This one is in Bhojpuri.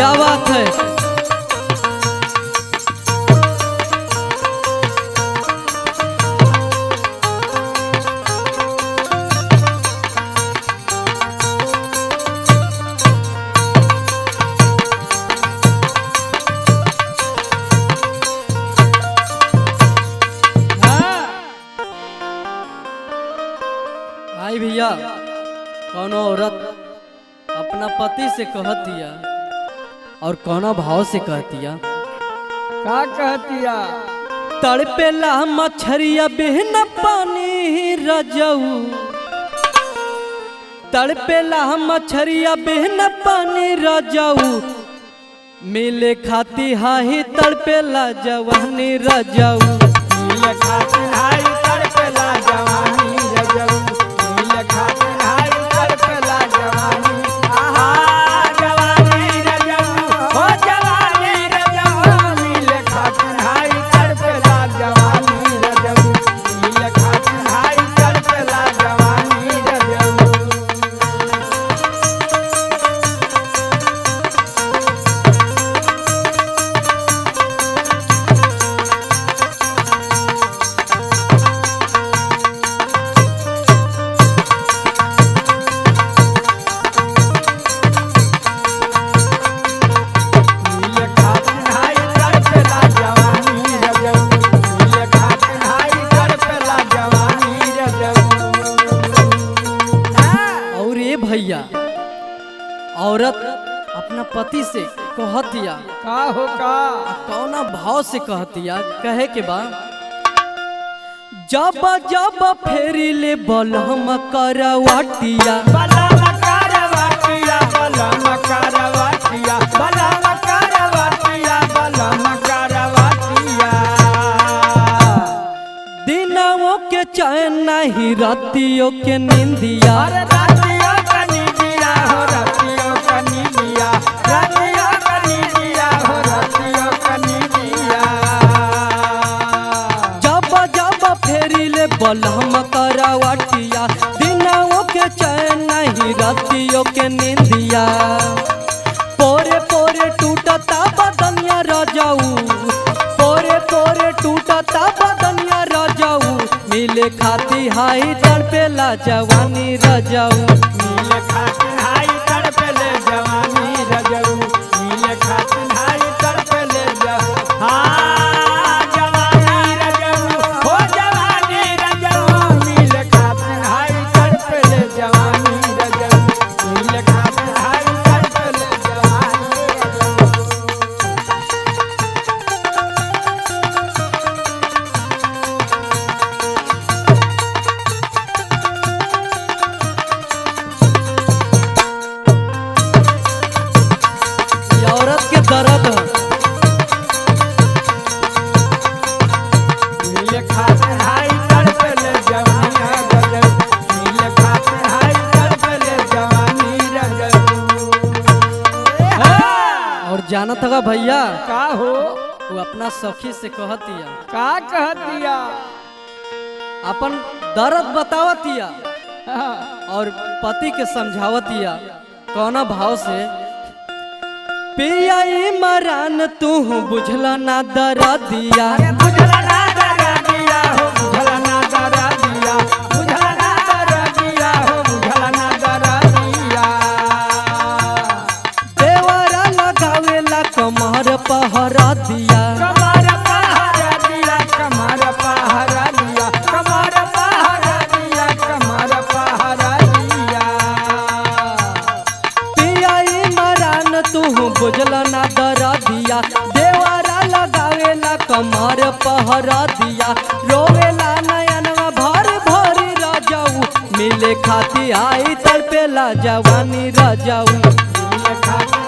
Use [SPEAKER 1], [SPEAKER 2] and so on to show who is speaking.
[SPEAKER 1] क्या बात है। आई भैया, कौनो औरत अपना पति से कहतिया और कौना भाव से कहतिया।
[SPEAKER 2] का कहतिया?
[SPEAKER 1] तड़पेला मछरिया बिन पानी रजऊ, तड़पेला मछरिया बिन पानी रजऊ, मिले खाती हाही तड़पेला जवानी रजऊ।
[SPEAKER 2] मिले खाती हाई तड़पेला जवानी रजऊ, मिले खाती हाई तड़पेला जवानी। आहा जवानी रजऊ, हो जवानी रजऊ, मिले खाती हाई तड़पेला जवानी रजऊ, मिले खाती हाई तड़पेला जवानी रजऊ।
[SPEAKER 1] भैया, औरत अपना पति से कहतिया
[SPEAKER 2] का हो का
[SPEAKER 1] कौना भाव से कहतिया, कहे के बा। जब जब फेरी ले बलम करवाटिया,
[SPEAKER 2] बलम करवाटिया, बलम करवाटिया, बलम करवाटिया, बलम करवाटिया।
[SPEAKER 1] दिनों के चैन नहीं रातियों के निंदिया,
[SPEAKER 2] रातियों का नींदिया हो, रातियों का नींदिया, रातियों का नींदिया हो, रातियों का नींदिया।
[SPEAKER 1] जब जब फेरी ले बलम करवाटिया, दिनों के चैन नहीं रातियों के निंदिया। पोरे पोरे टूटता बदनिया रजाऊ, पोरे पोरे टूटता बदनिया रजाऊ, मिले खाती हाई तड़पेला जवानी रजाऊ।
[SPEAKER 2] मिले खाती हाई तड़पेले जवानी रजऊ, मिले खाती हाई तड़पेले जवानी। हाँ जवानी रजऊ, हो जवानी रजऊ, मिले खाती हाई तड़पेले जवानी रजऊ, मिले खाती हाई तड़पेले जवानी रजऊ।
[SPEAKER 1] औरत के दर्द
[SPEAKER 2] मिले खाते हाई तड़पेले जवानी रजऊ, मिले खाते हाई तड़पेले जवानी रजऊ।
[SPEAKER 1] और जाना था भैया,
[SPEAKER 2] का हो
[SPEAKER 1] वो अपना सखी से कहतिया,
[SPEAKER 2] का कहतिया?
[SPEAKER 1] अपन दर्द बतावतिया
[SPEAKER 2] हाँ,
[SPEAKER 1] और पति के समझावतिया कौना भाव से। पिया मरान तू बुझला ना दर्दिया,
[SPEAKER 2] बुझला ना दरा दिया हो, बुझला ना दरा दिया, बुझला ना दरा दिया हो, बुझला ना दरा दिया।
[SPEAKER 1] देवरा लगावेला कमर पहरा दिया,
[SPEAKER 2] कमर पहरा दिया, कमर पहरा दिया, कमर पहरा दिया, कमर पहरा दिया।
[SPEAKER 1] पिया मरान तू बुझला ना दर्दिया, देवरा लगावेला कमर पहरा दिया। रोवेला नयनवा भर भरी राजाऊ, मिले खाती आई तड़पेला जवानी राजाऊ।
[SPEAKER 2] मिले खाती